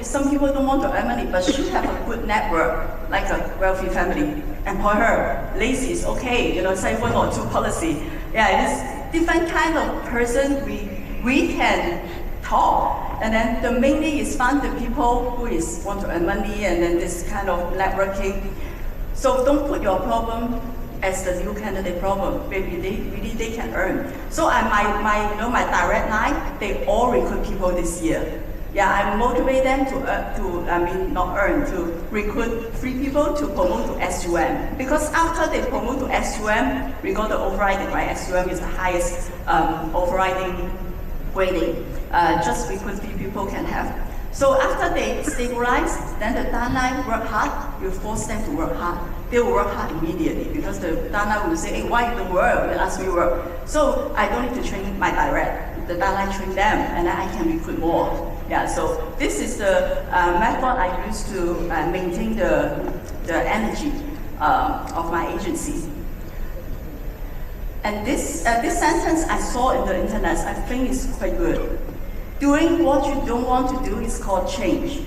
some people don't want to earn money, but should have a good network, like a wealthy family. Employ her. Lazy is okay, say 1 or 2 policy. Yeah, it's different kind of person we can talk. And then the main thing is find the people who want to earn money, and then this kind of networking. So don't put your problem as the new candidate problem. Maybe they can earn. So my direct line, they all recruit people this year. Yeah, I motivate them to recruit 3 people to promote to SUM. Because after they promote to SUM, we got the overriding, right? SUM is the highest overriding grading. Just recruit 3 people can have. So after they stabilize, then the downline work hard, you force them to work hard. They will work hard immediately because the downline will say, hey, why you don't work? Will ask me to work. So I don't need to train my direct. The downline train them, and then I can recruit more. Yeah, so this is the method I use to maintain the energy of my agency. And this sentence I saw in the internet, I think is quite good. Doing what you don't want to do is called change.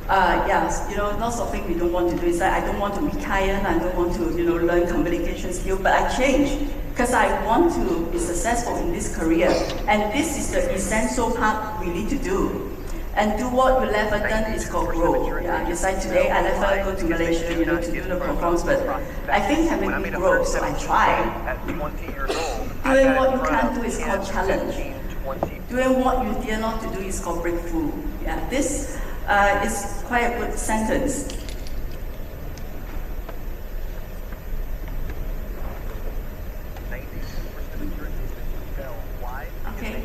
Yes, lots of things we don't want to do. It's like I don't want to be kind, I don't want to learn communication skills, but I change because I want to be successful in this career. And this is the essential part we need to do. And do what we never done is called grow. Yeah, it's like today I never go to Malaysia, to do the performance, but I think can make me grow, so I try. Doing what you can't do is called challenge. Doing what you dare not to do is called breakthrough. Yeah, this is quite a good sentence. Okay.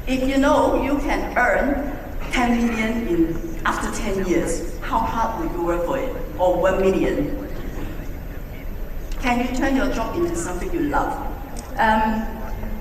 If you know you can earn 10 million after 10 years, how hard will you work for it? Or 1 million? Can you turn your job into something you love?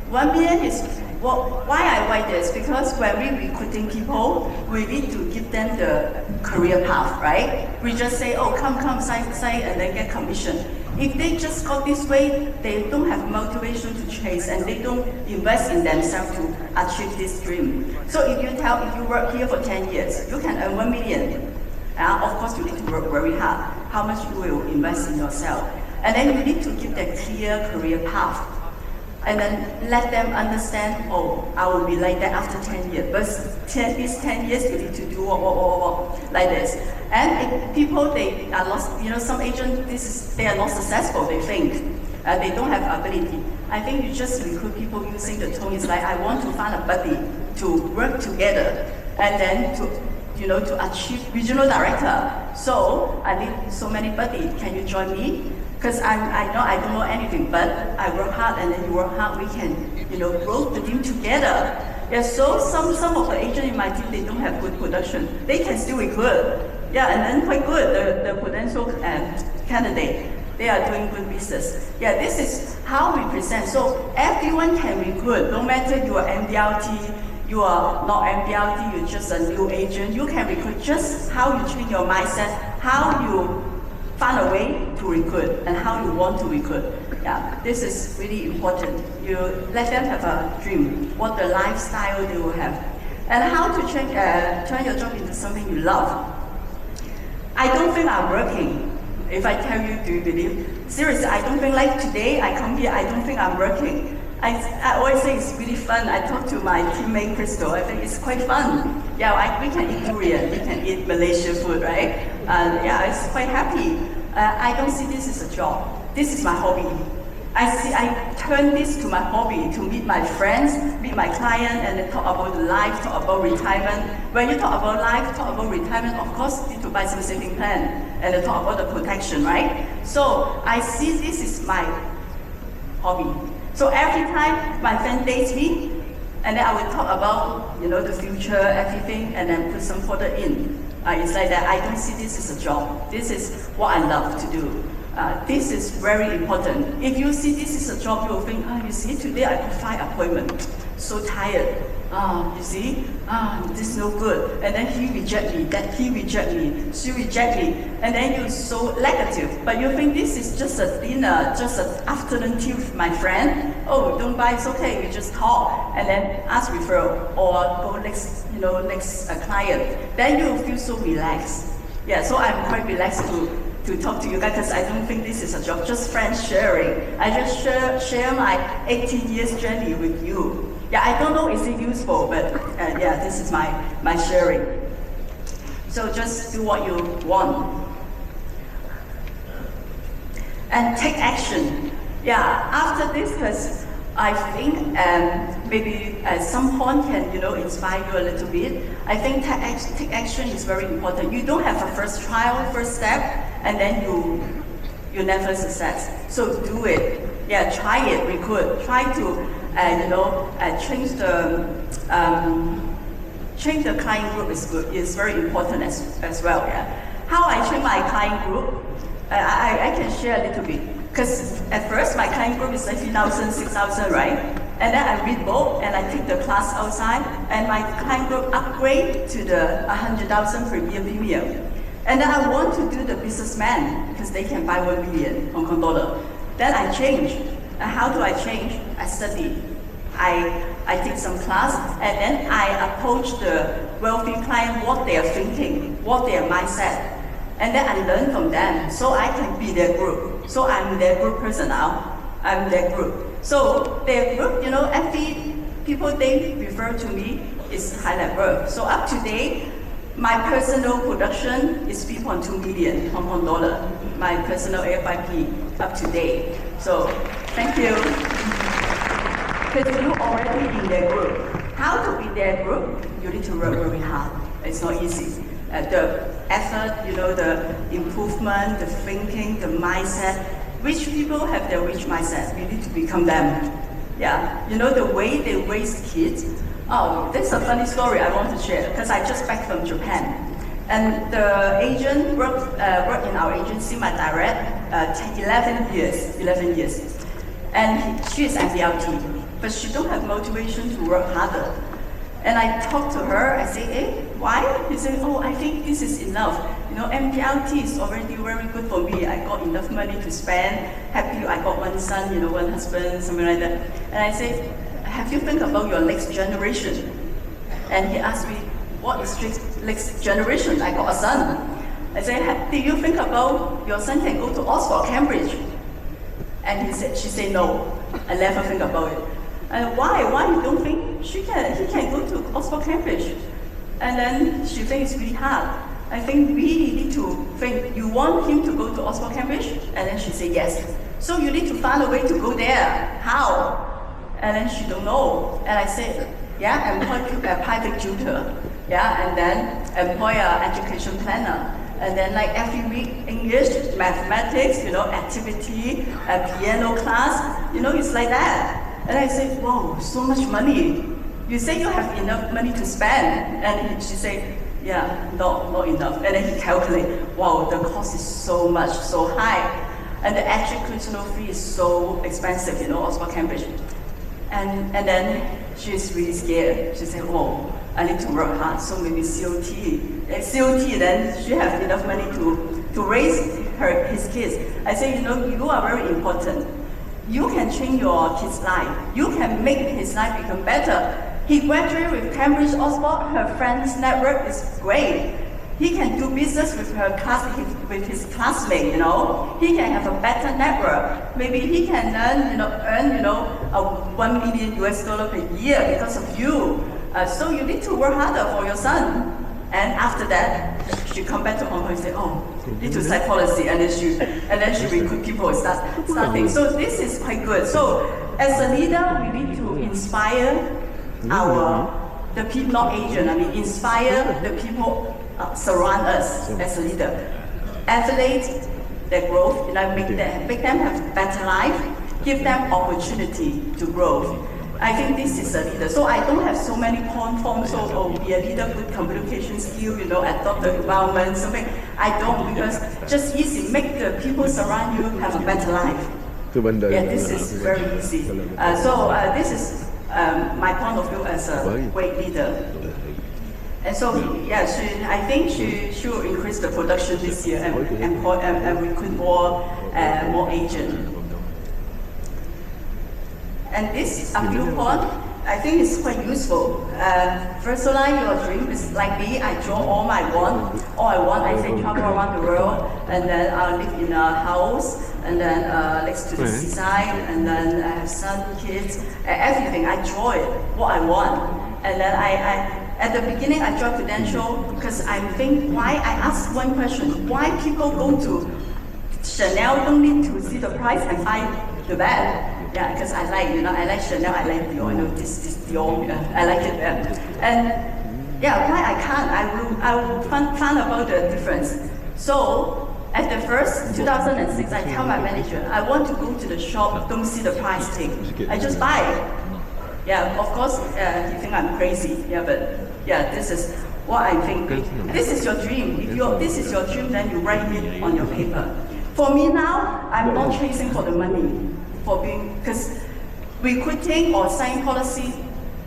1 million is why I write this, because when we're recruiting people, we need to give them the career path, right? We just say, oh, come, sign, and then get commission. If they just go this way, they don't have motivation to chase, and they don't invest in themselves to achieve this dream. So if you work here for 10 years, you can earn 1 million. Of course, you need to work very hard. How much you will invest in yourself. And then you need to give them clear career path. And then let them understand, oh, I will be like that after 10 years. But these 10 years, you need to do like this. And if people, they are lost, some agents, they are not successful, they think. They don't have ability. I think you just recruit people using the tone. It's like, I want to find a buddy to work together. And then to achieve regional director. So I need so many buddies. Can you join me? Because I know I don't know anything, but I work hard, and then you work hard. We can, grow the team together. Yeah. So some of the agents in my team, they don't have good production. They can still recruit. Yeah, and then quite good. The potential candidate, they are doing good business. Yeah, this is how we present. So everyone can recruit, no matter you are MDRT, you are not MDRT, you're just a new agent. You can recruit just how you change your mindset, how you find a way to recruit, and how you want to recruit. Yeah, this is really important. You let them have a dream, what the lifestyle they will have, and how to turn your job into something you love. I don't think I'm working. If I tell you, do you believe? Seriously, I don't think, like today I come here, I don't think I'm working. I always say it's really fun. I talk to my teammate Crystal. I think it's quite fun. Yeah, we can eat durian, we can eat Malaysian food, right? Yeah, it's quite happy. I don't see this as a job. This is my hobby. I turn this to my hobby, to meet my friends, meet my client, and then talk about life, talk about retirement. When you talk about life, talk about retirement, of course, you need to buy some saving plan. and they talk about the protection, right? So I see this is my hobby. So every time my friend dates me, and then I will talk about, the future, everything, and then put some further in. It's like that. I don't see this as a job. This is what I love to do. This is very important. If you see this is a job, you will think, you see, today I got 5 appointments. So tired. You see, this is no good. And then he reject me, that he reject me, she reject me. And then you're so negative. But you think this is just a dinner, just an afternoon tea with my friend. Oh, don't buy, it's okay, we just talk. And then ask referral or go next, next client. Then you feel so relaxed. Yeah, so I'm quite relaxed to talk to you guys because I don't think this is a job, just friends sharing. I just share my 18 years journey with you. Yeah, I don't know is it useful, but yeah, this is my sharing. So just do what you want. And take action. Yeah, after this, because I think maybe at some point can inspire you a little bit. I think take action is very important. You don't have a first trial, first step, and then you never success. So do it. Yeah, try it. We could try to change the client group is good. Is very important as well. Yeah. How I change my client group, I can share a little bit. Because at first my client group is like 3,000, 6,000, right? And then I read book and I take the class outside, and my client group upgrade to the 100,000 per year premium. And then I want to do the businessman because they can buy 1 million Hong Kong dollar. Then I change. And how do I change? I study. I take some class, and then I approach the wealthy client what they are thinking, what their mindset. And then I learn from them, so I can be their group. So I'm their group person now. I'm their group. So their group, every people they refer to me is high net worth. So up to date, my personal production is 3.2 million Hong Kong dollar. My personal AFIP up to date. So thank you. Because you already in their group. How to be their group? You need to work very hard. It's not easy. The effort, the improvement, the thinking, the mindset. Rich people have their rich mindset. You need to become them. Yeah, the way they raise kids. Oh, that's a funny story I want to share because I just back from Japan. And the agent worked in our agency, my direct, 11 years. And she is MBLT, but she don't have motivation to work harder. And I talked to her, I say, why? He said, I think this is enough. MBLT is already very good for me. I got enough money to spend. Happy I got 1 son, 1 husband, something like that. And I said, have you think about your next generation? And he asked me, what is next generation? I got a son. I said, did you think about your son can go to Oxford, Cambridge? And she said, no, I never think about it. And why you don't think he can go to Oxford, Cambridge? And then she thinks it's really hard. I think we need to think, you want him to go to Oxford, Cambridge? And then she said, yes. So you need to find a way to go there. How? And then she don't know. And I said, yeah, employ a private tutor. Yeah, and then employ an education planner. And then like every week, English, mathematics, activity, a piano class, it's like that. And I said, wow, so much money. You say you have enough money to spend. And she said, yeah, not enough. And then he calculated, wow, the cost is so much, so high. And the educational fee is so expensive, Oxford, Cambridge. And then she's really scared. She said, I need to work hard, so maybe COT. COT, then she has enough money to raise his kids. I say, you are very important. You can change your kid's life. You can make his life become better. He graduated with Cambridge, Oxford. Her friends' network is great. He can do business with with his classmates. He can have a better network. Maybe he can earn $1 million per year because of you. So you need to work harder for your son. And after that, she come back to Hong Kong and say, need to psychology, and then she recruit people and starting. So this is quite good. So as a leader, we need to inspire the people, not agent. Inspire the people surround us as a leader. elevate their growth, make them have better life, give them opportunity to grow. I think this is a leader. So I don't have so many point forms, so be a leader, good communication skill, adopt the environment, something. I don't, because just easy, make the people surround you have a better life. Yeah, this is very easy. This is my point of view as a great leader. And so, yeah, I think she will increase the production this year and recruit more agents. And this appeal point, I think is quite useful. Visualize your dream. It's like me, I draw all I want, I say travel around the world, and then I'll live in a house, and then next to the seaside, and then I have son, kids, everything. I draw it, what I want. And then at the beginning, I draw Prudential because I think why, I ask one question, why people go to Chanel don't need to see the price and buy the bag? Yeah, because I like Chanel, I like Dior, this Dior, I like it. And yeah, why I can't, I will find about the difference. So at the first, 2006, I tell my manager, I want to go to the shop, don't see the price tag. I just buy it. Yeah, of course, you think I'm crazy. Yeah, but yeah, this is what I think. This is your dream. If this is your dream, then you write it on your paper. For me now, I'm not chasing for the money. Because recruiting or sign policy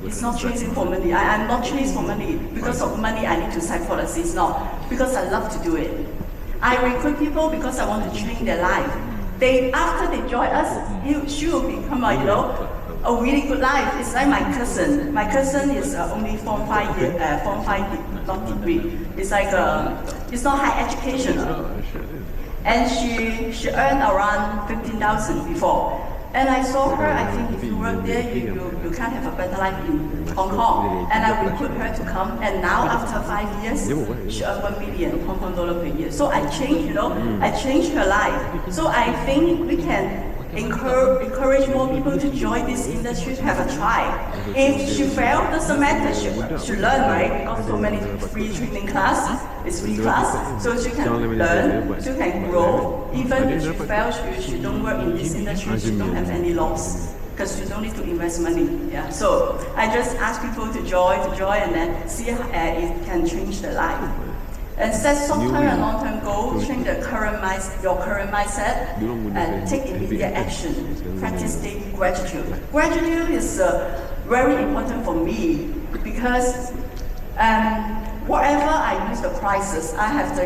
is not chasing for money. I'm not chasing for money. Because of money, I need to sign policy. It's not. Because I love to do it. I recruit people because I want to change their life. After they join us, she will become a really good life. It's like my cousin. My cousin is only Form 5 not degree. It's like it's not high education. And she earned around 15,000 before. And I saw her, I think if you work there, you can't have a better life in Hong Kong. And I recruit her to come, and now after 5 years, she earned 1 million Hong Kong dollar per year. So I changed, I changed her life. So I think we can encourage more people to join this industry, to have a try. If she fails, doesn't matter, she learn, right? Because so many free training class, it's free class, so she can learn, she can grow. Even if she fails, she don't work in this industry, she don't have any loss, because you don't need to invest money. Yeah. So I just ask people to join, and then see how it can change their life. And set short-term and long-term goals, change your current mindset, and take immediate action. Practice daily gratitude. Gratitude is very important for me because whatever I use the crisis, I have the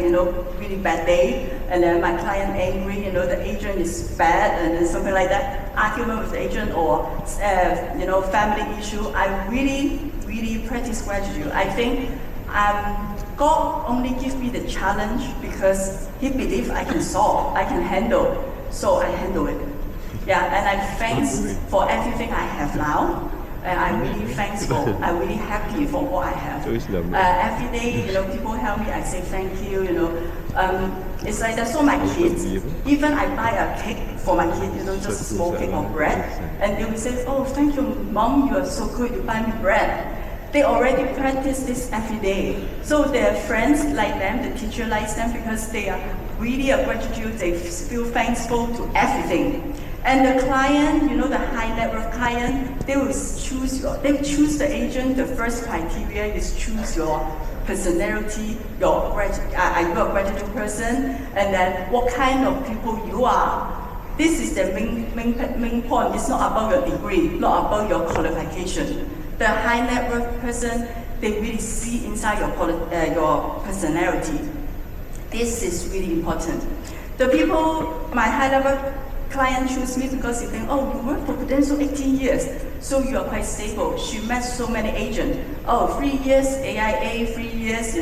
really bad day, and then my client angry, the agent is bad, and then something like that, argument with the agent or family issue. I really practice gratitude. I think God only gives me the challenge because He believes I can solve, I can handle, so I handle it. Yeah, and I'm thanks for everything I have now. And I'm really thankful. I'm really happy for what I have. Every day, people help me. I say thank you. It's like that. So my kids, even I buy a cake for my kid, just a small cake of bread, and they will say, "Oh, thank you, Mom. You are so good. You buy me bread." They already practice this every day. So their friends like them, the teacher likes them because they are really a gratitude. They feel thankful to everything. And the client, the high net worth client, they will choose the agent. The first criteria is choose your personality, are you a gratitude person? And then what kind of people you are. This is the main point. It's not about your degree, not about your qualification. The high net worth person, they really see inside your personality. This is really important. The people, my high net worth client choose me because they think, oh, you work for Prudential 18 years, so you are quite stable. She met so many agents. Oh, 3 years AIA, 3 years,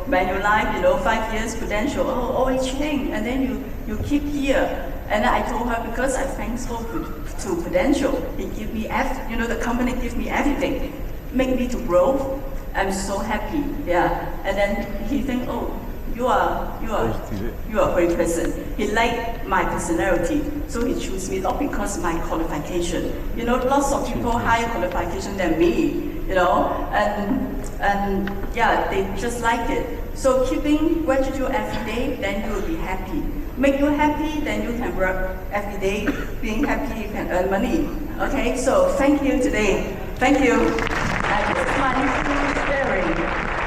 Manulife, 5 years Prudential. Oh, always change, and then you keep here. And I told her because I'm thankful to Prudential, it give me the company gives me everything, make me to grow. I'm so happy, yeah. And then he think, oh, you are a great person. He liked my personality, so he chose me not because my qualification. Lots of people higher qualification than me. you know, and yeah, they just like it. So keeping gratitude every day, then you will be happy. Make you happy, then you can work every day. Being happy, you can earn money. Okay, so thank you today. Thank you. And this is my new sharing.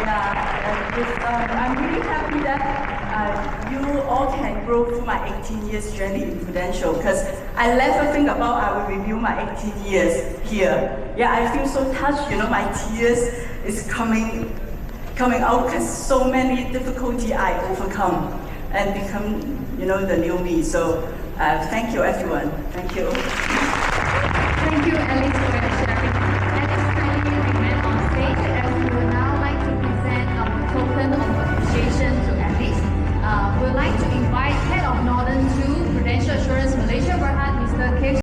Yeah, and I'm really happy that you all can grow through my 18 years journey in Prudential, because I never think about I will review my 18 years here. Yeah, I feel so touched, you know, my tears is coming out because so many difficulty I overcome and become, you know, the new me. So thank you everyone. Thank you. Thank you, Alice.